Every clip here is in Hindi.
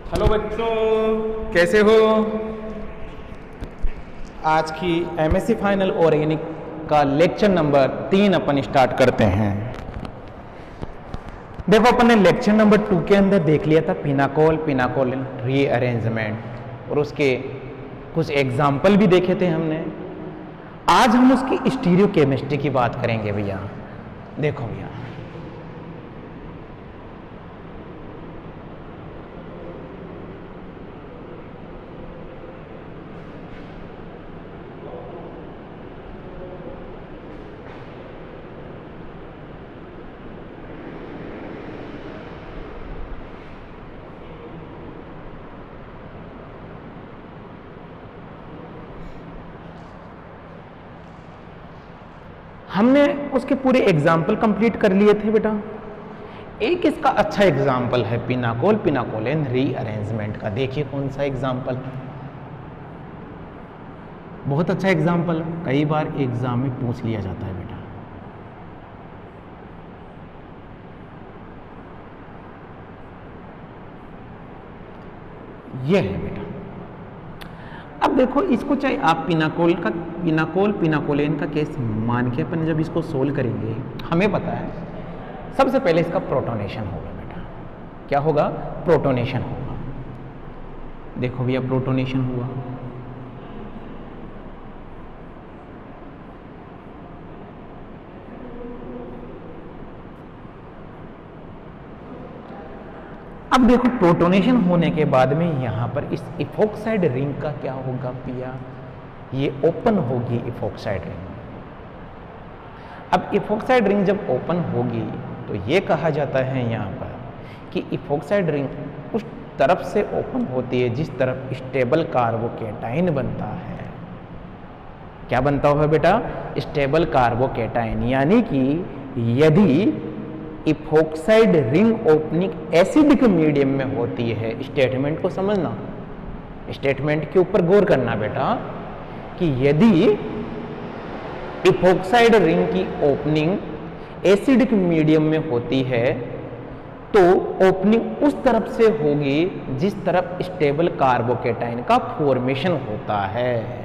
हेलो बच्चों, कैसे हो? आज की एमएससी फाइनल ऑर्गेनिक का लेक्चर नंबर 3 अपन स्टार्ट करते हैं। देखो, अपन ने लेक्चर नंबर 2 के अंदर देख लिया था पिनाकोल रीअरेंजमेंट और उसके कुछ एग्जाम्पल भी देखे थे हमने। आज हम उसकी स्टीरियोकेमिस्ट्री की बात करेंगे भैया। देखो भैया, हमने उसके पूरे एग्जाम्पल कंप्लीट कर लिए थे बेटा। एक इसका अच्छा एग्जाम्पल है पिनाकोलिन रीअरेंजमेंट का। देखिए कौन सा एग्जाम्पल, बहुत अच्छा एग्जाम्पल है, कई बार एग्जाम में पूछ लिया जाता है बेटा। यह है बेटा। अब देखो, इसको चाहे आप पिनाकोलिन का केस मान के अपन जब इसको सोल्व करेंगे, हमें पता है सबसे पहले इसका प्रोटोनेशन होगा बेटा। क्या होगा? प्रोटोनेशन होगा। देखो भैया, प्रोटोनेशन हुआ। अब देखो, प्रोटोनेशन होने के बाद में यहां पर इस इफॉक्साइड रिंग का क्या होगा भैया? ये ओपन होगी इफॉक्साइड रिंग। अब इफॉक्साइड रिंग जब ओपन होगी तो ये कहा जाता है यहां पर कि इफॉक्साइड रिंग उस तरफ से ओपन होती है जिस तरफ स्टेबल कार्बोकेटाइन बनता है। क्या बनता होगा बेटा? Stable carbocation. यानी कि यदि इफॉक्साइड रिंग ओपनिंग एसिडिक मीडियम में होती है, स्टेटमेंट को समझना, स्टेटमेंट के ऊपर गौर करना बेटा, कि यदि इफॉक्साइड रिंग की ओपनिंग एसिडिक मीडियम में होती है तो ओपनिंग उस तरफ से होगी जिस तरफ स्टेबल कार्बोकेटाइन का फॉर्मेशन होता है।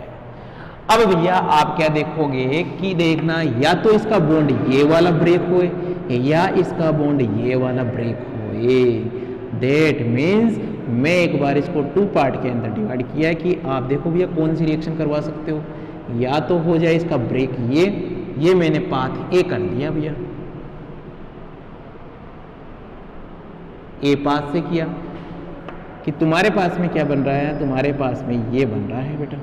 अब भैया आप क्या देखोगे कि देखना, या तो इसका बॉन्ड ये वाला ब्रेक होए या इसका बॉन्ड ये वाला ब्रेक होए। दैट मीन्स मैं एक बार इसको 2 पार्ट के अंदर डिवाइड किया कि आप देखो भैया कौन सी रिएक्शन करवा सकते हो। या तो हो जाए इसका ब्रेक ये मैंने पाथ ए कर दिया भैया, ए पाथ से किया कि तुम्हारे पास में क्या बन रहा है? तुम्हारे पास में ये बन रहा है बेटा,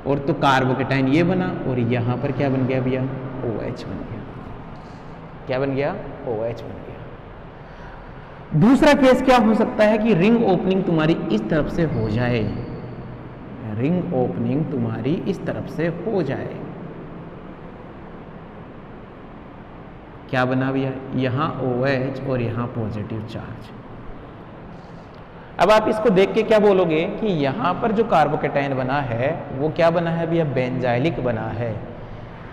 और तो कार्बोकेटाइन ये बना और यहां पर क्या बन गया भैया? OH बन गया। क्या बन गया? OH बन गया। दूसरा केस क्या हो सकता है कि रिंग ओपनिंग तुम्हारी इस तरफ से हो जाए, रिंग ओपनिंग तुम्हारी इस तरफ से हो जाए। क्या बना भैया? यहां OH और यहां पॉजिटिव चार्ज। अब आप इसको देख के क्या बोलोगे कि यहां पर जो कार्बोकेटाइन बना है वो क्या बना है भैया? बेंजाइलिक बना है।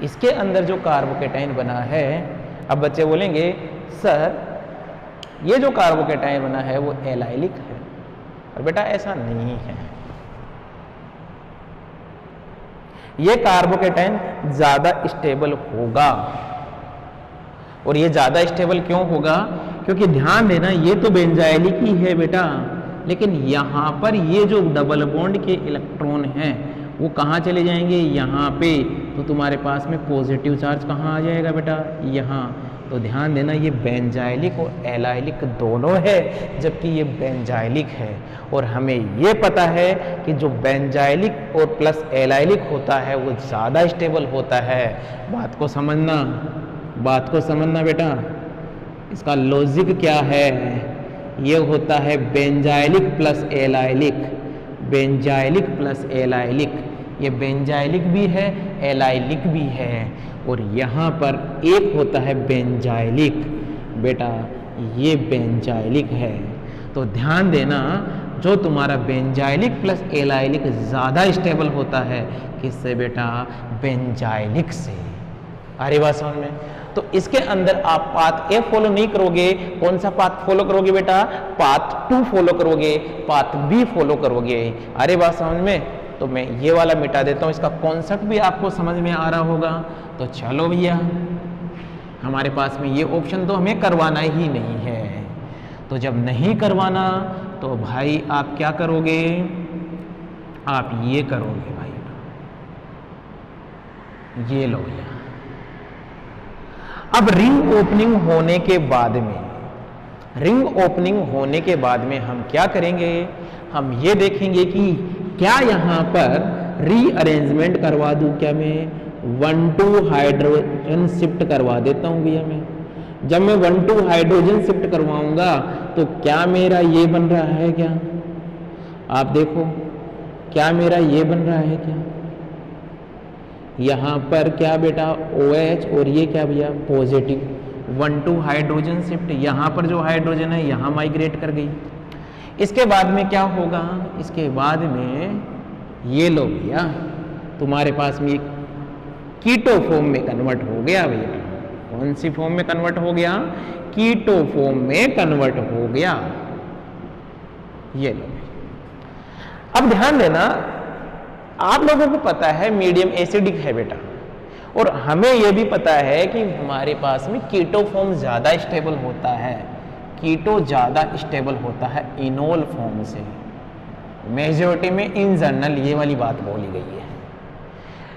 इसके अंदर जो कार्बोकेटाइन बना है, अब बच्चे बोलेंगे सर ये जो कार्बोकेटाइन बना है वो एलाइलिक है। और बेटा ऐसा नहीं है। ये कार्बोकेटाइन ज्यादा स्टेबल होगा। और ये ज्यादा स्टेबल क्यों होगा? क्योंकि ध्यान देना, ये तो बेंजाइलिक ही है बेटा, लेकिन यहां पर ये जो डबल बॉन्ड के इलेक्ट्रॉन हैं वो कहाँ चले जाएंगे? यहाँ पे। तो तुम्हारे पास में पॉजिटिव चार्ज कहाँ आ जाएगा बेटा? यहाँ। तो ध्यान देना, ये बेंजाइलिक और एलाइलिक दोनों है, जबकि ये बेंजाइलिक है। और हमें ये पता है कि जो बेंजाइलिक और प्लस एलाइलिक होता है वो ज़्यादा स्टेबल होता है। बात को समझना बेटा। इसका लॉजिक क्या है? ये होता है benzylic plus allylic, benzylic plus allylic. ये बेंजाइलिक भी है, एलाइलिक भी है। और यहाँ पर एक होता है बेंजाइलिक बेटा, ये बेंजाइलिक है। तो ध्यान देना, जो तुम्हारा बेंजाइलिक प्लस एलाइलिक ज़्यादा स्टेबल होता है, किससे बेटा? बेंजाइलिक से। अरे बात समझ में। तो इसके अंदर आप पाथ ए फॉलो नहीं करोगे, कौन सा पाथ फॉलो करोगे बेटा? पाथ 2 फॉलो करोगे, पाथ बी फॉलो करोगे। अरे बात समझ में। तो मैं ये वाला मिटा देता हूं, इसका कॉन्सेप्ट भी आपको समझ में आ रहा होगा। तो चलो भैया, हमारे पास में ये ऑप्शन तो हमें करवाना ही नहीं है। तो जब नहीं करवाना तो भाई आप क्या करोगे? आप ये करोगे भाई, ये लो भैया। अब रिंग ओपनिंग होने के बाद में, रिंग ओपनिंग होने के बाद में हम क्या करेंगे? हम ये देखेंगे कि क्या यहां पर रीअरेंजमेंट करवा दूं क्या मैं? 1,2 हाइड्रोजन शिफ्ट करवा देता हूं भैया मैं। जब मैं 1,2 हाइड्रोजन शिफ्ट करवाऊंगा तो क्या मेरा ये बन रहा है क्या? आप देखो, क्या मेरा ये बन रहा है क्या? यहां पर क्या बेटा? OH, और ये क्या भैया? Positive 1,2 hydrogen shift. यहां पर जो हाइड्रोजन है यहां माइग्रेट कर गई। इसके बाद में क्या होगा? इसके बाद में ये लो भैया, तुम्हारे पास में कीटो फॉर्म में कन्वर्ट हो गया भैया। कौन सी फॉर्म में कन्वर्ट हो गया? कीटो फॉर्म में कन्वर्ट हो गया। ये लो। अब ध्यान देना, आप लोगों को पता है मीडियम एसिडिक है बेटा, और हमें यह भी पता है कि हमारे पास में कीटो फॉर्म ज्यादा स्टेबल होता है। कीटो ज्यादा स्टेबल होता है इनोल फॉर्म से। मेजॉरिटी में इन जनरल ये वाली बात बोली गई है।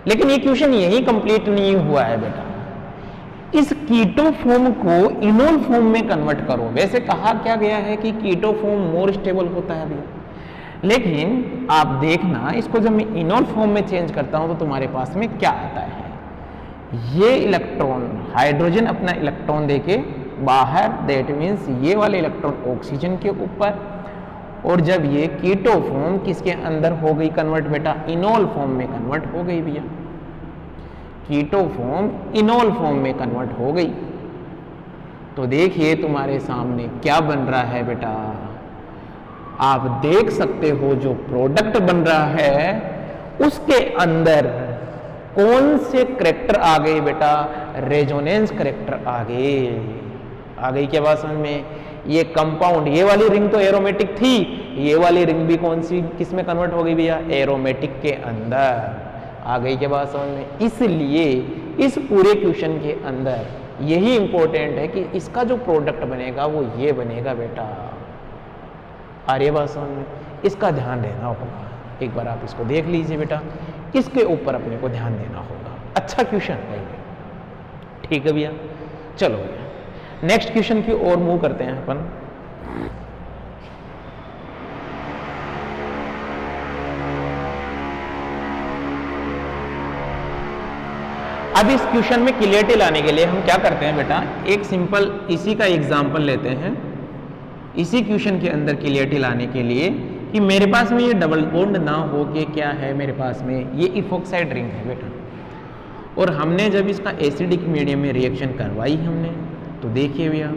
लेकिन ये क्वेश्चन यही कंप्लीट नहीं हुआ है बेटा। इस कीटो फॉर्म को इनोल फॉर्म में कन्वर्ट करो। वैसे कहा क्या गया है कि कीटो फॉर्म मोर स्टेबल होता है भैया, लेकिन आप देखना इसको जब मैं इनोल फॉर्म में चेंज करता हूं तो तुम्हारे पास में क्या आता है? ये इलेक्ट्रॉन, हाइड्रोजन अपना इलेक्ट्रॉन देके बाहर, दैट मीन्स ये वाले इलेक्ट्रॉन ऑक्सीजन के ऊपर, और जब ये कीटो फॉर्म किसके अंदर हो गई कन्वर्ट बेटा? इनोल फॉर्म में कन्वर्ट हो गई भैया। कीटो फॉर्म इनोल फॉर्म में कन्वर्ट हो गई। तो देखिए तुम्हारे सामने क्या बन रहा है बेटा। आप देख सकते हो जो प्रोडक्ट बन रहा है उसके अंदर कौन से करैक्टर आ गए बेटा? रेजोनेंस करैक्टर आ गई क्या बात समझ में? ये कंपाउंड, ये वाली रिंग तो एरोमेटिक थी, ये वाली रिंग भी कौन सी किस में कन्वर्ट हो गई भैया? एरोमेटिक के अंदर आ गई क्या बात समझ में? इसलिए इस पूरे क्वेश्चन के अंदर यही इंपॉर्टेंट है कि इसका जो प्रोडक्ट बनेगा वो ये बनेगा बेटा। आर्य बात समझ में? इसका ध्यान देना होगा। एक बार आप इसको देख लीजिए बेटा, इसके ऊपर अपने को ध्यान देना होगा। अच्छा क्वेश्चन है ये, ठीक है भैया। चलो भैया नेक्स्ट क्वेश्चन की ओर मूव करते हैं अपन। अब इस क्वेश्चन में क्लियरिटी लाने के लिए हम क्या करते हैं बेटा? एक सिंपल इसी का एग्जांपल लेते हैं। इसी क्वेश्चन के अंदर क्लियरिटी लाने के लिए कि मेरे पास में ये डबल बॉन्ड ना हो के क्या है मेरे पास में ये इफॉक्साइड रिंग है बेटा, और हमने जब इसका एसिडिक मीडियम में रिएक्शन करवाई हमने, तो देखिए भैया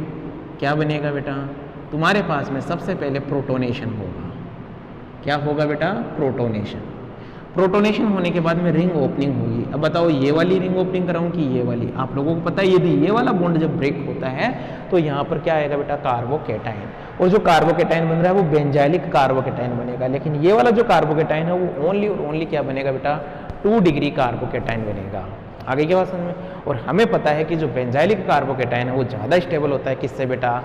क्या बनेगा बेटा? तुम्हारे पास में सबसे पहले प्रोटोनेशन होगा। क्या होगा बेटा? प्रोटोनेशन। प्रोटोनेशन होने के बाद में रिंग ओपनिंग होगी। अब बताओ ये वाली रिंग ओपनिंग कराऊं कि ये वाली? आप लोगों को पता है यदि ये वाला बॉन्ड जब ब्रेक होता है तो यहाँ पर क्या आएगा बेटा? कार्बोकेटाइन। और जो कार्बोकेटाइन बन रहा है वो बेंजाइलिक कार्बोकेटाइन बनेगा। लेकिन ये वाला जो कार्बोकेटाइन है वो ओनली और ओनली क्या बनेगा बेटा? 2 डिग्री कार्बोकेटाइन बनेगा। आगे क्या बात समझ में? और हमें पता है कि जो बेंजाइलिक कार्बोकेटाइन है वो ज़्यादा स्टेबल होता है किससे बेटा?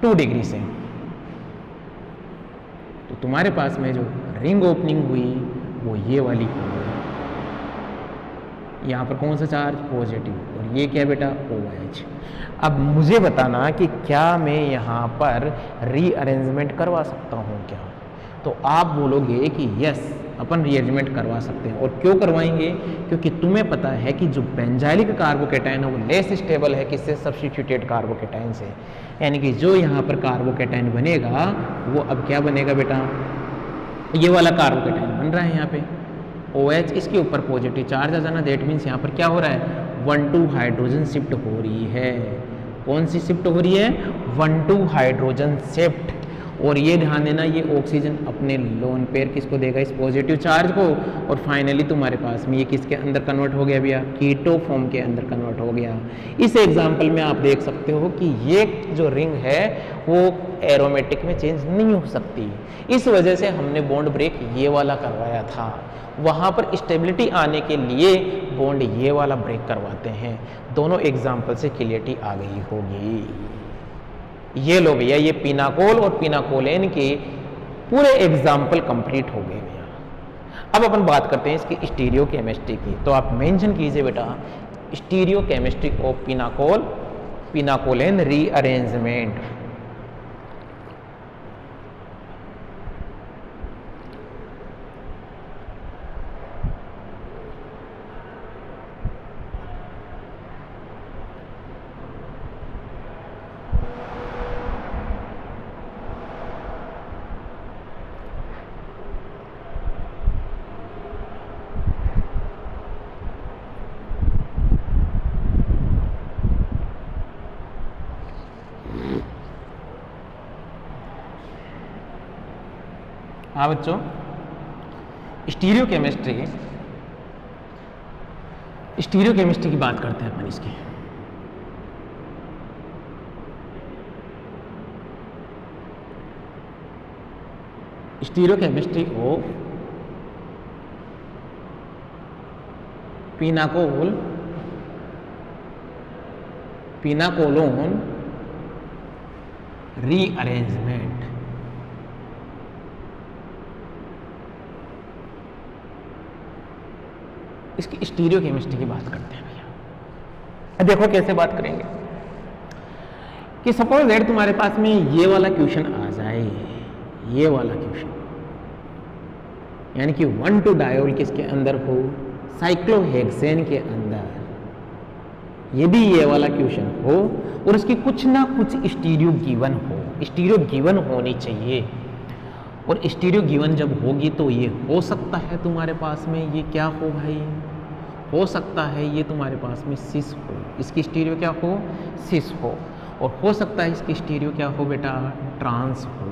2 डिग्री से। तो तुम्हारे पास में जो रिंग ओपनिंग हुई वो ये वाली हुई। यहाँ पर कौन सा चार्ज? पॉजिटिव। और ये क्या बेटा? OH। अब मुझे बताना कि क्या मैं यहाँ पर रीअरेंजमेंट करवा सकता हूँ क्या? तो आप बोलोगे कि यस, अपन रीअरेंजमेंट करवा सकते हैं। और क्यों करवाएंगे? क्योंकि तुम्हें पता है कि जो बेंजाइलिक कार्बोकेटाइन है वो लेस स्टेबल है किससे? सब्स्टिट्यूटेड कार्बोकेटाइन से। यानी कि जो यहाँ पर कार्बोकेटाइन बनेगा वो अब क्या बनेगा बेटा? ये वाला कार्बोकेटाइन बन रहा है यहाँ पे OH, इसके ऊपर पॉजिटिव चार्ज आ जाना। दैट मीन्स यहाँ पर क्या हो रहा है? 1,2 हाइड्रोजन शिफ्ट हो रही है। कौन सी शिफ्ट हो रही है? 1,2 हाइड्रोजन शिफ्ट। और ये ध्यान देना, ये ऑक्सीजन अपने लोन पेयर किसको देगा, इस पॉजिटिव चार्ज को, और फाइनली तुम्हारे पास में ये किसके अंदर कन्वर्ट हो गया भैया, कीटो फॉर्म के अंदर कन्वर्ट हो गया। इस एग्जाम्पल में आप देख सकते हो कि ये जो रिंग है वो एरोमेटिक में चेंज नहीं हो सकती, इस वजह से हमने बॉन्ड ब्रेक ये वाला करवाया था। वहाँ पर स्टेबिलिटी आने के लिए बॉन्ड ये वाला ब्रेक करवाते हैं। दोनों एग्जाम्पल से क्लियरिटी आ गई होगी। ये लो भैया, ये पिनाकोल और पिनाकोलेन के पूरे एग्जाम्पल कंप्लीट हो गए भैया। अब अपन बात करते हैं इसकी स्टीरियो केमिस्ट्री की। तो आप मेंशन कीजिए बेटा stereochemistry of pinacol pinacolone rearrangement. हाँ बच्चों, स्टीरियो केमिस्ट्री की बात करते हैं अपन इसकी। Stereochemistry of pinacolone rearrangement. इसकी स्टीरियो केमिस्ट्री की बात करते हैं भैया। देखो कैसे बात करेंगे कि सपोज दैट तुम्हारे पास में ये वाला क्वेश्चन आ जाए, ये वाला क्वेश्चन, यानी कि 1,2 डायोल किसके अंदर हो, साइक्लोहेक्सेन के अंदर, यदि ये वाला क्वेश्चन हो और इसकी कुछ ना कुछ स्टीरियो गिवन हो, स्टीरियो गिवन होनी चाहिए। और स्टीरियो गिवन जब होगी तो ये हो सकता है तुम्हारे पास में ये क्या हो भाई, हो सकता है ये तुम्हारे पास में सिस हो, इसकी स्टीरियो क्या हो, सिस हो, और हो सकता है इसकी स्टीरियो क्या हो बेटा, ट्रांस हो।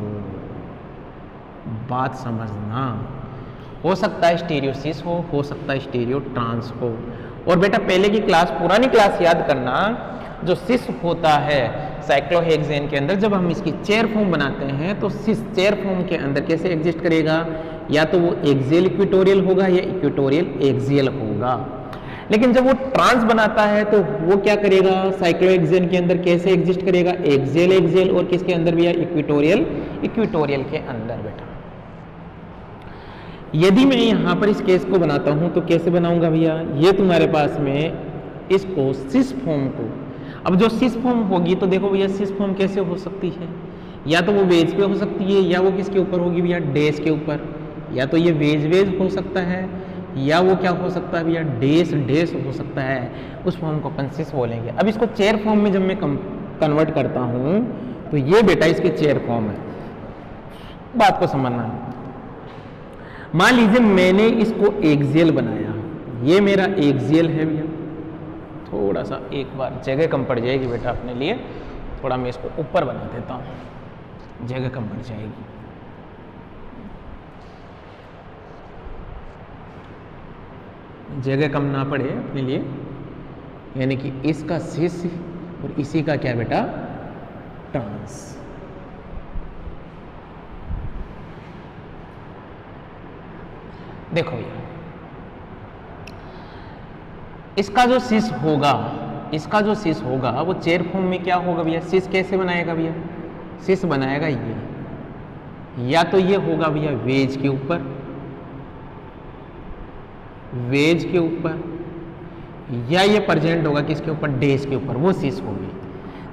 बात समझना, हो सकता है स्टीरियो सिस हो सकता है स्टीरियो ट्रांस हो। और बेटा पहले की क्लास, पुरानी क्लास याद करना, जो सिस होता है साइक्लोहेक्सेन के अंदर, जब हम इसकी चेयर फॉर्म बनाते हैं तो सिस चेयर फॉर्म के अंदर कैसे एग्जिस्ट करेगा, या तो वो एक्सियल इक्वेटोरियल होगा या इक्वेटोरियल एक्सियल होगा। लेकिन जब वो ट्रांस बनाता है तो वो क्या करेगा, साइक्लोहेक्सेन के अंदर कैसे एग्जिस्ट करेगा, एक्सियल एक्सियल, और किसके अंदर भैया, इक्वेटोरियल इक्वेटोरियल के अंदर बेटा। यदि मैं यहां पर इस केस को बनाता हूं तो कैसे बनाऊंगा भैया, ये तुम्हारे पास में इसको सिस फॉर्म को, अब जो सिस फॉर्म होगी तो देखो भैया सिस फॉर्म कैसे हो सकती है, या तो वो वेज पे हो सकती है या वो किसके ऊपर होगी भैया, डेस के ऊपर, या तो ये वेज हो सकता है या वो क्या हो सकता है भैया, डेस हो सकता है, उस फॉर्म को अपन सिस बोलेंगे। अब इसको चेयर फॉर्म में जब मैं कन्वर्ट करता हूं तो ये बेटा इसकी चेयर फॉर्म है। बात को समझना, मान लीजिए मैंने इसको एक्सियल बनाया, ये मेरा एक्सियल है भैया, थोड़ा सा एक बार जगह कम पड़ जाएगी बेटा अपने लिए, थोड़ा मैं इसको ऊपर बना देता हूँ, जगह कम पड़ जाएगी। जगह कम ना पड़े अपने लिए, यानी कि इसका सिस और इसी का क्या बेटा, ट्रांस। देखो भैया इसका जो सिस होगा, वो चेयर फॉर्म में क्या होगा भैया, सिस कैसे बनाएगा भैया, सिस बनाएगा ये, या तो ये होगा भैया वेज के ऊपर, या ये प्रेजेंट होगा किसके ऊपर, डेस के ऊपर, वो सिस होगी।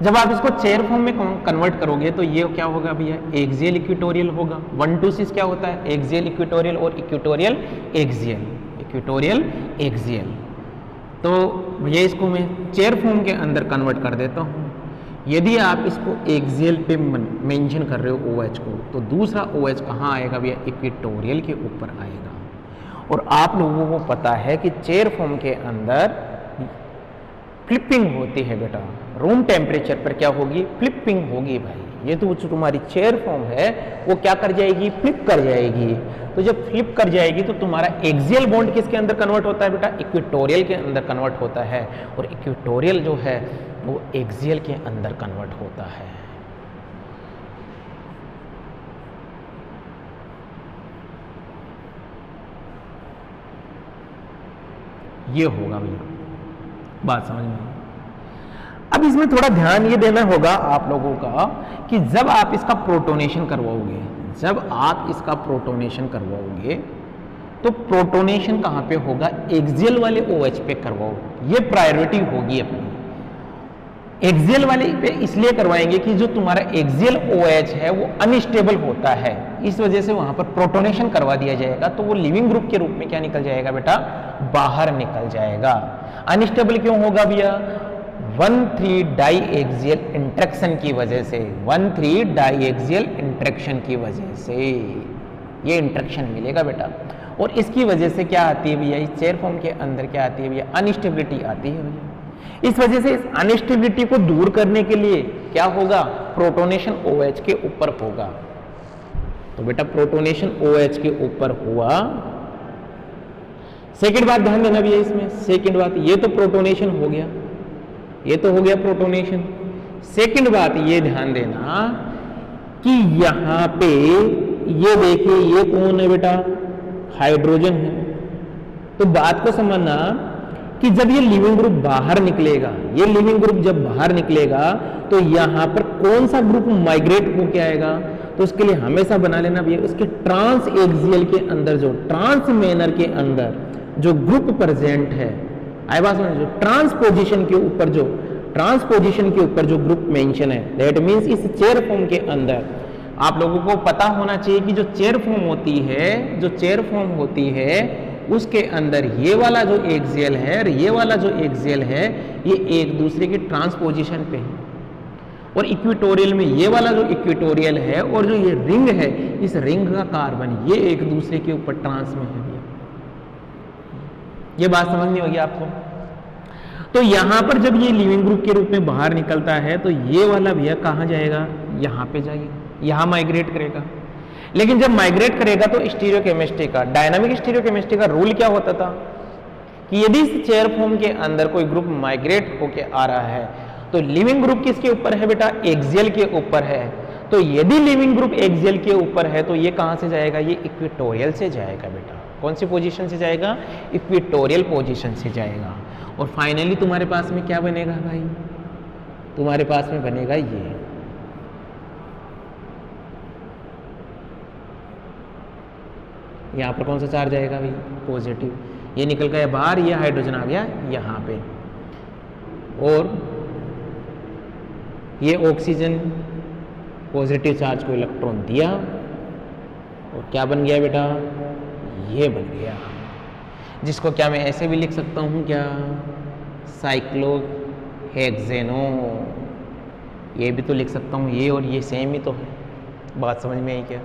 जब आप इसको चेयर फॉर्म में कन्वर्ट करोगे तो ये क्या होगा भैया, एक्सियल इक्वेटोरियल होगा। 1-2 सिस क्या होता है, एक्सियल इक्वेटोरियल और इक्वेटोरियल एक्सियल। तो भैया इसको मैं चेयर फॉर्म के अंदर कन्वर्ट कर देता हूँ। यदि आप इसको एक्सियल पे मेंशन कर रहे हो OH को, तो दूसरा OH कहाँ आएगा भैया, इक्वेटोरियल के ऊपर आएगा। और आप लोगों को पता है कि चेयर फॉर्म के अंदर फ्लिपिंग होती है बेटा, रूम टेम्परेचर पर क्या होगी, फ्लिपिंग होगी भाई। ये तो जो तुम्हारी चेयर फॉर्म है वो क्या कर जाएगी, फ्लिप कर जाएगी। तो जब फ्लिप कर जाएगी तो तुम्हारा एक्सियल बॉन्ड किसके अंदर कन्वर्ट होता है बेटा, इक्वेटोरियल के अंदर कन्वर्ट होता है, और इक्वेटोरियल जो है वो एक्सियल के अंदर कन्वर्ट होता है। ये होगा भैया, बात समझ में। अब इसमें थोड़ा ध्यान ये देना होगा आप लोगों का कि जब आप इसका प्रोटोनेशन करवाओगे, जब आप इसका प्रोटोनेशन करवाओगे तो प्रोटोनेशन कहां पे होगा, एक्सियल वाले OH पे करवाओ। ये प्रायोरिटी होगी अपनी। एक्सियल वाले पे इसलिए करवाएंगे कि जो तुम्हारा एक्सियल OH है वो अनस्टेबल होता है, इस वजह से वहां पर प्रोटोनेशन करवा दिया जाएगा, तो वो लिविंग ग्रुप के रूप में क्या निकल जाएगा बेटा, बाहर निकल जाएगा। अनस्टेबल क्यों होगा भैया, 1,3 डाई एक्सियल इंट्रैक्शन की वजह से, 1,3 डाई एक्सियल इंट्रैक्शन की वजह से ये इंट्रैक्शन मिलेगा बेटा। और इसकी वजह से क्या आती है भैया, इस चेयर फॉर्म के अंदर क्या आती है भैया, अनस्टेबिलिटी आती है भैया। इस वजह से इस अनस्टेबिलिटी को दूर करने के लिए क्या होगा, प्रोटोनेशन OH के ऊपर होगा। तो बेटा प्रोटोनेशन OH के ऊपर हुआ। सेकंड बात ध्यान देना भैया इसमें, सेकंड बात, ये तो प्रोटोनेशन हो गया, ये तो हो गया प्रोटोनेशन। सेकंड बात ये ध्यान देना कि यहां पे ये देखिए ये कौन है बेटा, हाइड्रोजन है। तो बात को समझना कि जब ये लिविंग ग्रुप बाहर निकलेगा, ये लिविंग ग्रुप जब बाहर निकलेगा तो यहां पर कौन सा ग्रुप माइग्रेट होके आएगा, तो उसके लिए हमेशा बना लेना भैया उसके ट्रांस एक्सियल के अंदर, जो ट्रांस मेनर के अंदर जो ग्रुप प्रेजेंट है, आई बात समझ, जो ट्रांसपोजिशन के ऊपर, जो ट्रांसपोजिशन के ऊपर जो ग्रुप मेंशन है, दैट मींस इस चेयर फॉर्म के अंदर आप लोगों को पता होना चाहिए कि जो चेयर फॉर्म होती है, जो चेयर फॉर्म होती है उसके अंदर ये वाला जो एक्सियल है और ये वाला जो एक्सियल है ये एक दूसरे के ट्रांसपोजिशन पे है, और इक्वेटोरियल में ये वाला जो इक्वेटोरियल है और जो ये रिंग है, इस रिंग का कार्बन ये एक दूसरे के ऊपर ट्रांस में है। ये बात समझनी होगी आपको। तो यहां पर जब ये लिविंग ग्रुप के रूप में बाहर निकलता है तो ये वाला भैया कहां जाएगा, यहां पे जाएगा, यहां माइग्रेट करेगा। लेकिन जब माइग्रेट करेगा तो स्टीरियोकेमिस्ट्री का, डायनामिक स्टीरियोकेमिस्ट्री का रूल क्या होता था कि यदि इस चेयर फॉर्म के अंदर कोई ग्रुप माइग्रेट होके आ रहा है तो लिविंग ग्रुप किसके ऊपर है बेटा, एक्सियल के ऊपर है। तो यदि लिविंग ग्रुप एक्सियल के ऊपर है तो ये कहां से जाएगा, ये इक्वेटोरियल से जाएगा बेटा। कौन सी पोजीशन से जाएगा, इक्वेटोरियल पोजीशन से जाएगा। और फाइनली तुम्हारे पास में क्या बनेगा भाई, तुम्हारे पास में बनेगा ये, यहां पर कौन सा चार्ज आएगा भाई, पॉजिटिव। ये निकल गया बाहर, ये हाइड्रोजन आ गया यहां पे, और ये ऑक्सीजन पॉजिटिव चार्ज को इलेक्ट्रॉन दिया और क्या बन गया बेटा, ये बन गया, जिसको क्या मैं ऐसे भी लिख सकता हूं क्या, साइक्लोहेक्सेनो। ये भी तो लिख सकता हूं, ये और ये सेम ही तो है। बात समझ में आई क्या,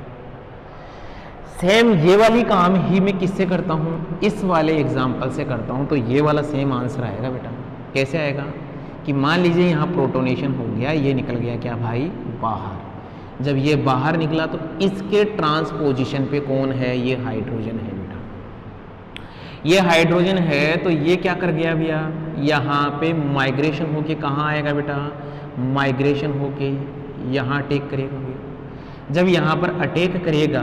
सेम ये वाली काम ही मैं किससे करता हूं, इस वाले एग्जाम्पल से करता हूं। तो ये वाला सेम आंसर आएगा बेटा। कैसे आएगा कि मान लीजिए यहां प्रोटोनेशन हो गया, ये निकल गया क्या भाई, बाहर। जब ये बाहर निकला तो इसके ट्रांसपोजिशन पे कौन है, ये हाइड्रोजन है बेटा। ये हाइड्रोजन है तो ये क्या कर गया भैया, यहाँ पे माइग्रेशन होके कहाँ आएगा बेटा, माइग्रेशन होके यहाँ अटैक करेगा भैया। जब यहाँ पर अटैक करेगा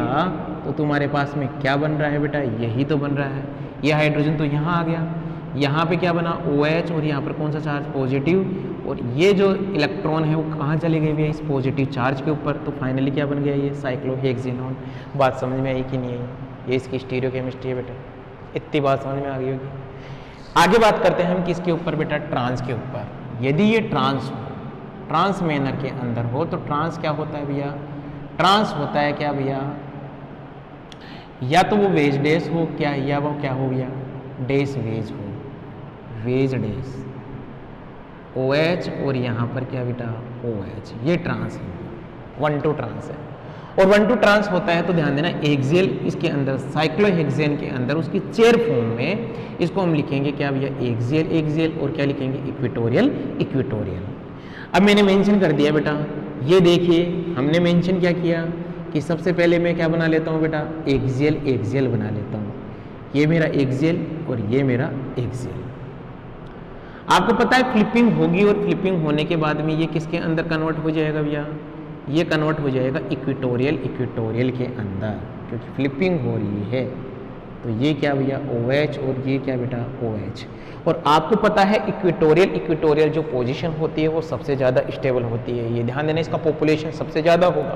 तो तुम्हारे पास में क्या बन रहा है बेटा, यही तो बन रहा है। ये हाइड्रोजन तो यहाँ आ गया, यहाँ पे क्या बना OH, और यहाँ पर कौन सा चार्ज, पॉजिटिव। और ये जो इलेक्ट्रॉन है वो कहाँ चले गए भैया, इस पॉजिटिव चार्ज के ऊपर। तो फाइनली क्या बन गया, ये साइक्लोहेक्सेनोन। बात समझ में आई कि नहीं आई, ये इसकी स्टीरियोकेमिस्ट्री है बेटा। इतनी बात समझ में आ गई होगी। आगे बात करते हैं हम किसके ऊपर बेटा, ट्रांस के ऊपर। यदि ये ट्रांस हो, ट्रांस मेनर के अंदर हो, तो ट्रांस क्या होता है भैया, ट्रांस होता है क्या भैया, या तो वो वेज डेस हो क्या, या वो क्या हो भैया, डेस वेज हो, वेज डेस OH, और यहाँ पर क्या बेटा OH। ये ट्रांस है, 1,2 ट्रांस है। और 1,2 ट्रांस होता है तो ध्यान देना, एक्सियल इसके अंदर, साइक्लोहेक्सेन के अंदर उसकी चेयर फॉर्म में इसको हम लिखेंगे क्या भैया, एक्सियल एक्सियल, और क्या लिखेंगे, इक्वेटोरियल इक्वेटोरियल। अब मैंने मेंशन कर दिया बेटा, ये देखिए हमने मेंशन क्या किया कि सबसे पहले मैं क्या बना लेता हूँ बेटा, एक्सियल एक्सियल बना लेता हूँ। ये मेरा एक्सियल और ये मेरा एक्सियल। आपको पता है फ्लिपिंग होगी और फ्लिपिंग होने के बाद में ये किसके अंदर कन्वर्ट हो जाएगा भैया, ये कन्वर्ट हो जाएगा इक्वेटोरियल इक्वेटोरियल के अंदर, क्योंकि फ्लिपिंग हो रही है। तो ये क्या भैया OH और ये क्या बेटा OH। और आपको पता है इक्वेटोरियल इक्वेटोरियल जो पोजीशन होती है वो सबसे ज़्यादा स्टेबल होती है। ये ध्यान देना, इसका पॉपुलेशन सबसे ज़्यादा होगा,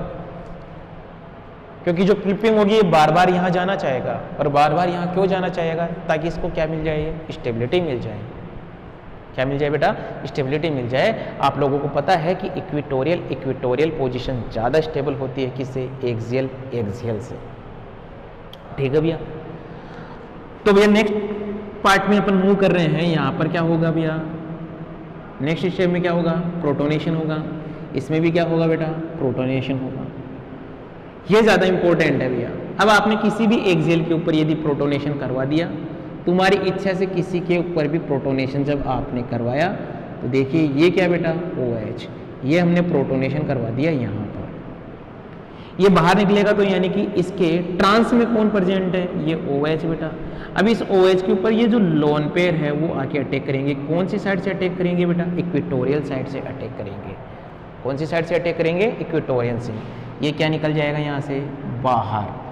क्योंकि जो फ्लिपिंग होगी ये बार बार यहाँ जाना चाहेगा। और बार बार यहाँ क्यों जाना चाहेगा, ताकि इसको क्या मिल जाए, स्टेबिलिटी मिल जाए। क्या मिल जाए बेटा, स्टेबिलिटी मिल जाए। आप लोगों को पता है कि इक्वेटोरियल इक्वेटोरियल पोजीशन ज़्यादा स्टेबल होती है किससे, एक्सियल एक्सियल से। ठीक है भैया। तो भैया नेक्स्ट पार्ट में अपन मूव कर रहे हैं। यहाँ पर क्या होगा भैया, नेक्स्ट स्टेप में क्या होगा, प्रोटोनेशन होगा। इसमें भी क्या होगा बेटा, प्रोटोनेशन होगा। ये ज़्यादा इंपॉर्टेंट है भैया। अब आपने किसी भी एक्सियल के ऊपर यदि प्रोटोनेशन करवा दिया, तुम्हारी इच्छा से किसी के ऊपर भी प्रोटोनेशन जब आपने करवाया, तो देखिए ये क्या बेटा OH, ये हमने प्रोटोनेशन करवा दिया यहाँ पर। ये बाहर निकलेगा तो यानी कि इसके ट्रांस में कौन प्रेजेंट है, ये OH बेटा। अब इस OH के ऊपर ये जो लोन पेयर है वो आके अटैक करेंगे। कौन सी साइड से अटैक करेंगे बेटा, इक्वेटोरियल साइड से अटैक करेंगे। कौन सी साइड से अटैक करेंगे, इक्वेटोरियल से। ये क्या निकल जाएगा यहाँ से बाहर।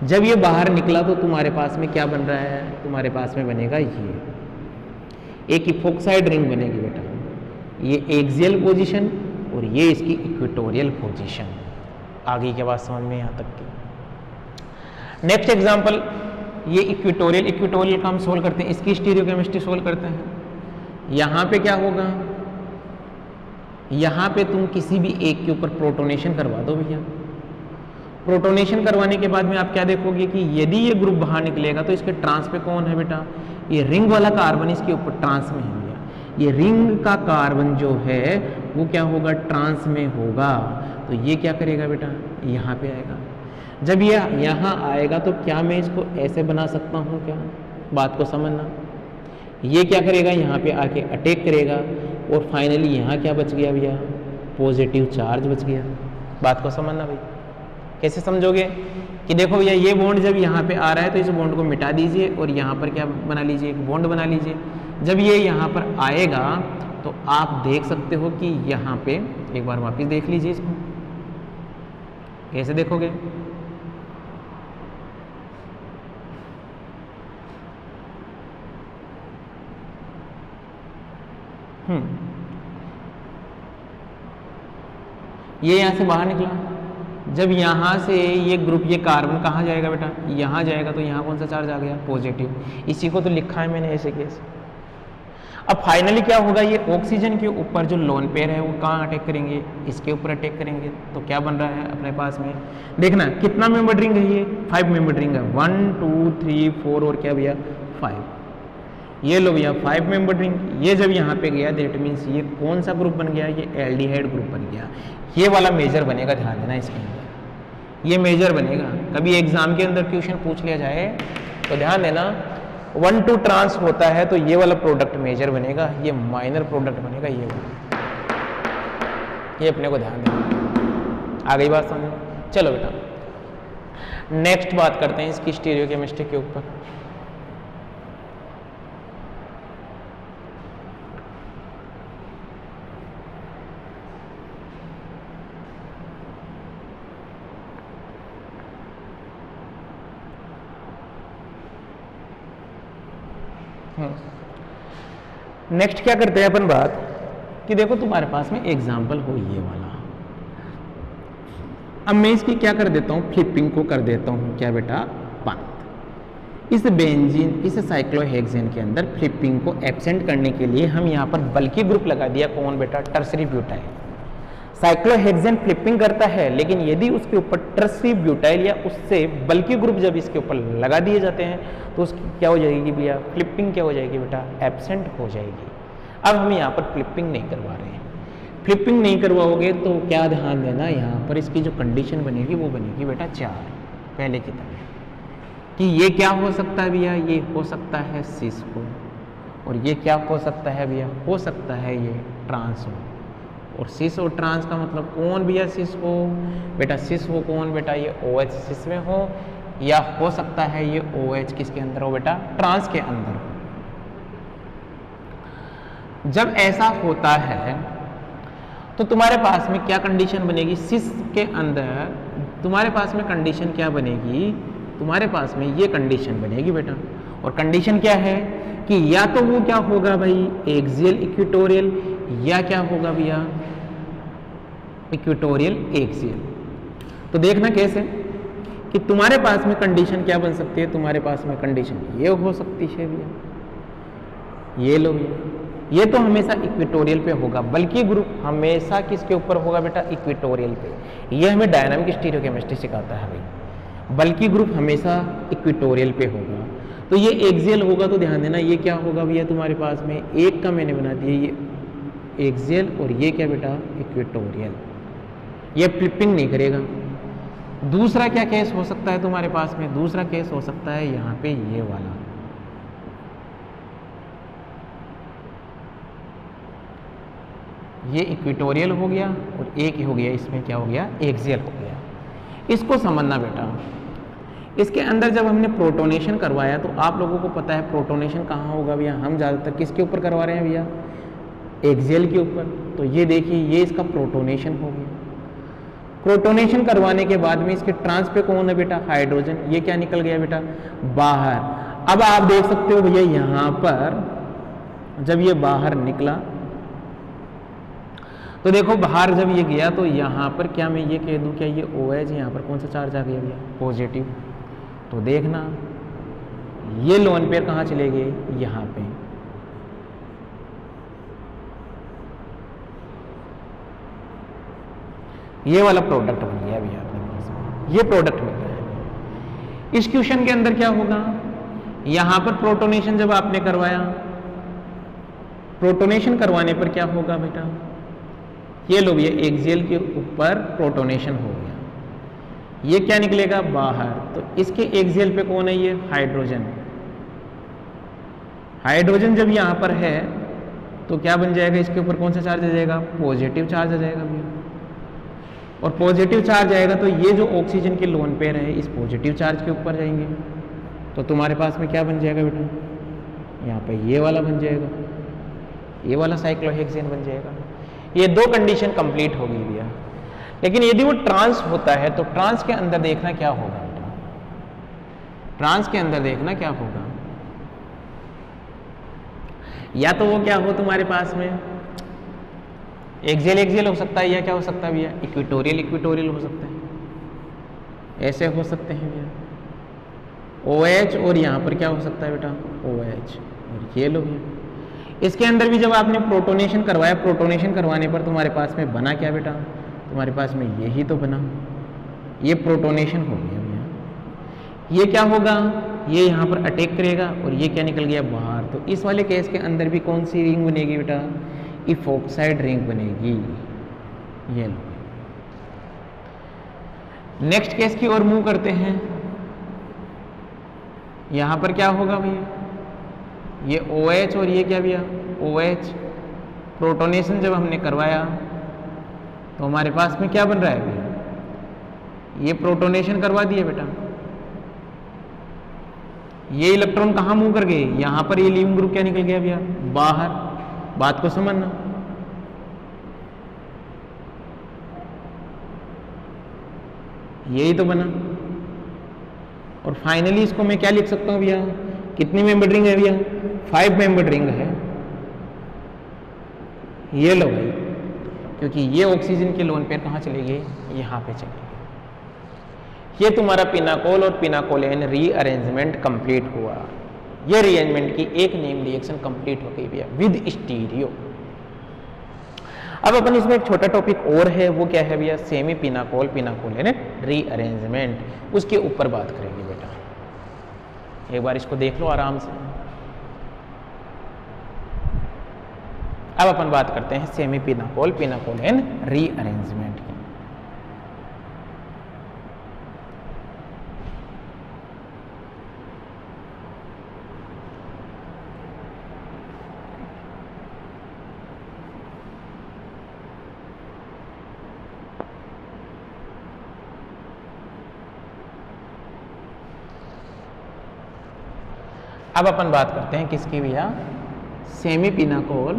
जब ये बाहर निकला तो तुम्हारे पास में क्या बन रहा है, तुम्हारे पास में बनेगा ये एक इफोक्साइड रिंग बनेगी बेटा। ये एक्सियल पोजीशन और ये इसकी इक्वेटोरियल पोजीशन। आगे की बात समझ में यहाँ तक की। नेक्स्ट एग्जांपल, ये इक्वेटोरियल इक्वेटोरियल का हम सोल्व करते हैं, इसकी स्टीरियोकेमिस्ट्री सोल्व करते हैं। यहाँ पे क्या होगा, यहाँ पे तुम किसी भी एक के ऊपर प्रोटोनेशन करवा दो भैया। प्रोटोनेशन करवाने के बाद में आप क्या देखोगे कि यदि ये ग्रुप बाहर निकलेगा तो इसके ट्रांस पे कौन है बेटा, ये रिंग वाला कार्बन इसके ऊपर ट्रांस में है भैया। ये रिंग का कार्बन जो है वो क्या होगा, ट्रांस में होगा। तो ये क्या करेगा बेटा, यहाँ पे आएगा। जब ये यहाँ आएगा तो क्या मैं इसको ऐसे बना सकता हूँ क्या, बात को समझना। ये क्या करेगा, यहाँ पे आके अटैक करेगा और फाइनली यहाँ क्या बच गया भैया, पॉजिटिव चार्ज बच गया। बात को समझना भाई। कैसे समझोगे कि देखो भैया ये बॉन्ड जब यहाँ पे आ रहा है तो इस बॉन्ड को मिटा दीजिए और यहाँ पर क्या बना लीजिए, एक बॉन्ड बना लीजिए। जब ये यहाँ पर आएगा तो आप देख सकते हो कि यहाँ पे, एक बार वापस देख लीजिए इसको, कैसे देखोगे, ये यहाँ से बाहर निकला। जब यहाँ से ये ग्रुप, ये कार्बन कहाँ जाएगा बेटा, यहाँ जाएगा। तो यहाँ कौन सा चार्ज आ गया, पॉजिटिव। इसी को तो लिखा है मैंने ऐसे केस। अब फाइनली क्या होगा, ये ऑक्सीजन के ऊपर जो लोन पेयर है वो कहाँ अटैक करेंगे, इसके ऊपर अटैक करेंगे। तो क्या बन रहा है अपने पास में, देखना कितना मेंबर रिंग है, ये 5 मेंबर रिंग है। 1 2 3 4 और क्या भैया 5। ये लो भैया 5 मेंबर रिंग। ये जब यहाँ पे गया दैट मीन्स ये कौन सा ग्रुप बन गया, ये एल्डिहाइड ग्रुप बन गया। ये वाला मेजर बनेगा, ध्यान देना इसके अंदर ये मेजर बनेगा। कभी एग्जाम के अंदर क्वेश्चन पूछ लिया जाए तो ध्यान देना, 1 2 ट्रांस होता है तो ये वाला प्रोडक्ट मेजर बनेगा, ये माइनर प्रोडक्ट बनेगा, ये वाला। ये अपने को ध्यान देना। आ गई बात समझ। चलो बेटा नेक्स्ट बात करते हैं इसकी स्टीरियोकेमिस्ट्री के ऊपर। नेक्स्ट क्या करते हैं अपन बात कि देखो तुम्हारे पास में एग्जाम्पल हो ये वाला। अब मैं इसकी क्या कर देता हूँ, फ्लिपिंग को कर देता हूँ क्या बेटा, बंद। इस बेंजीन, इस साइक्लोहेक्सेन के अंदर फ्लिपिंग को एब्सेंट करने के लिए हम यहाँ पर बल्कि ग्रुप लगा दिया, कौन बेटा, टर्सरी ब्यूटाइल। साइक्लोहेक्सेन फ्लिपिंग करता है, लेकिन यदि उसके ऊपर टर्सरी ब्यूटाइल या उससे बल्कि ग्रुप जब इसके ऊपर लगा दिए जाते हैं तो उसकी क्या हो जाएगी भैया, फ्लिपिंग क्या हो जाएगी बेटा, एब्सेंट हो जाएगी। अब हम यहाँ पर फ्लिपिंग नहीं करवा रहे हैं। फ्लिपिंग नहीं करवाओगे तो क्या ध्यान देना, यहाँ पर इसकी जो कंडीशन बनेगी वो बनेगी बेटा 4, पहले की तरह। कि ये क्या हो सकता है भैया, ये हो सकता है सिस हो, और ये क्या हो सकता है भैया, हो सकता है ये ट्रांस हो, और सिस और ट्रांस का मतलब कौन भैया सिस हो बेटा? सिस हो कौन बेटा? ये OH सिस में हो, या हो सकता है ये OH किसके अंदर हो बेटा? ट्रांस के अंदर हो। जब ऐसा होता है तो तुम्हारे पास में क्या कंडीशन बनेगी? सिस के अंदर तुम्हारे पास में कंडीशन क्या बनेगी? तुम्हारे पास में ये कंडीशन बनेगी बेटा, और कंडीशन क्या है कि या तो वो क्या होगा भाई? एक्सियल इक्वेटोरियल, या क्या होगा भैया? Equatorial axial. तो देखना कैसे कि तुम्हारे पास में कंडीशन क्या बन सकती है? तुम्हारे पास में कंडीशन ये हो सकती है भैया, ये लो भैया, ये तो हमेशा इक्वेटोरियल पे होगा, बल्कि ग्रुप हमेशा किसके ऊपर होगा बेटा? इक्वेटोरियल पे। ये हमें डायनामिक स्टीरियोकेमिस्ट्री सिखाता है भाई, बल्कि ग्रुप हमेशा इक्वेटोरियल पे होगा। तो ये एक्सियल होगा, तो ध्यान देना ये क्या होगा भैया? तुम्हारे पास में एक का मैंने बना दिया ये एक्सियल, और ये क्या बेटा? इक्वेटोरियल। ये फ्लिपिंग नहीं करेगा। दूसरा क्या केस हो सकता है तुम्हारे पास में? दूसरा केस हो सकता है यहाँ पे ये वाला, ये इक्वेटोरियल हो गया और एक ही हो गया, इसमें क्या हो गया? एक्सियल हो गया। इसको समझना बेटा, इसके अंदर जब हमने प्रोटोनेशन करवाया तो आप लोगों को पता है प्रोटोनेशन कहाँ होगा भैया? हम ज़्यादातर किसके ऊपर करवा रहे हैं भैया? एक्सियल के ऊपर। तो ये देखिए, ये इसका प्रोटोनेशन हो गया। प्रोटोनेशन करवाने के बाद में इसके ट्रांस पे कौन है बेटा? हाइड्रोजन। ये क्या निकल गया बेटा? बाहर। अब आप देख सकते हो भैया यहाँ पर जब ये बाहर निकला तो देखो बाहर जब ये गया तो यहाँ पर क्या मैं ये कह दूँ, क्या ये OH यहाँ पर कौन सा चार्ज आ गया भैया? पॉजिटिव। तो देखना ये लोन पेयर कहाँ चले गए? यहाँ पे। ये वाला प्रोडक्ट बन गया भैया अपने पास में, ये प्रोडक्ट मिल गया है। इस क्वेश्चन के अंदर क्या होगा? यहां पर प्रोटोनेशन जब आपने करवाया, प्रोटोनेशन करवाने पर क्या होगा बेटा? ये लो भैया, एक्सियल के ऊपर प्रोटोनेशन हो गया, ये क्या निकलेगा? बाहर। तो इसके एक्सियल पे कौन है? ये हाइड्रोजन। हाइड्रोजन जब यहां पर है तो क्या बन जाएगा? इसके ऊपर कौन सा चार्ज आ जाएगा? पॉजिटिव चार्ज आ जाएगा भैया। और पॉजिटिव चार्ज आएगा तो ये जो ऑक्सीजन के लोन पेयर है इस पॉजिटिव चार्ज के ऊपर जाएंगे, तो तुम्हारे पास में क्या बन जाएगा बेटा? यहाँ पे ये वाला बन जाएगा, ये वाला साइक्लोहेक्सेन बन जाएगा। ये दो कंडीशन कंप्लीट होगी भैया। लेकिन यदि वो ट्रांस होता है तो ट्रांस के अंदर देखना क्या होगा बेटा? ट्रांस के अंदर देखना क्या होगा? या तो वो क्या हो तुम्हारे पास में एक्सियल एक्सियल हो सकता है, या क्या हो सकता है भैया? इक्वेटोरियल इक्वेटोरियल हो सकता है, ऐसे हो सकते हैं भैया। OH और यहाँ पर क्या हो सकता है बेटा? OH। और ये लो भैया, इसके अंदर भी जब आपने प्रोटोनेशन करवाया, प्रोटोनेशन करवाने पर तुम्हारे पास में बना क्या बेटा? तुम्हारे पास में यही तो बना, ये प्रोटोनेशन हो गया भैया। ये क्या होगा? ये यहाँ पर अटैक करेगा और ये क्या निकल गया? बाहर। तो इस वाले केस के अंदर भी कौन सी रिंग बनेगी बेटा? इफॉक्साइड रिंग बनेगी। ये लो, नेक्स्ट केस की ओर मूव करते हैं। यहां पर क्या होगा भैया? ये OH और ये क्या भैया? OH। प्रोटोनेशन जब हमने करवाया तो हमारे पास में क्या बन रहा है भैया? ये प्रोटोनेशन करवा दिए बेटा, ये इलेक्ट्रॉन कहां मूव कर गए? यहां पर ये लीविंग ग्रुप क्या निकल गया भैया? बाहर। बात को समझना, यही तो बना। और फाइनली इसको मैं क्या लिख सकता हूं भैया? कितनी मेंबर्ड रिंग है भैया? 5 मेंबर्ड रिंग है। ये लो भाई, क्योंकि ये ऑक्सीजन के लोन पेयर कहां चले गए? यहां पे चले गए। ये तुम्हारा पिनाकोल और पिनाकोलेन रीअरेंजमेंट कंप्लीट हुआ। ये रीअरेंजमेंट की एक नेम रिएक्शन कंप्लीट हो गई भैया विद स्टीरियो। अब अपन इसमें एक छोटा टॉपिक और है, वो क्या है भैया? Semi pinacol pinacolone rearrangement. उसके ऊपर बात करेंगे बेटा। एक बार इसको देख लो आराम से। अब अपन बात करते हैं सेमी पिनाकोल पिनाकोलेन रीअरेंजमेंट की। अब अपन बात करते हैं किसकी भैया, सेमी पिनाकोल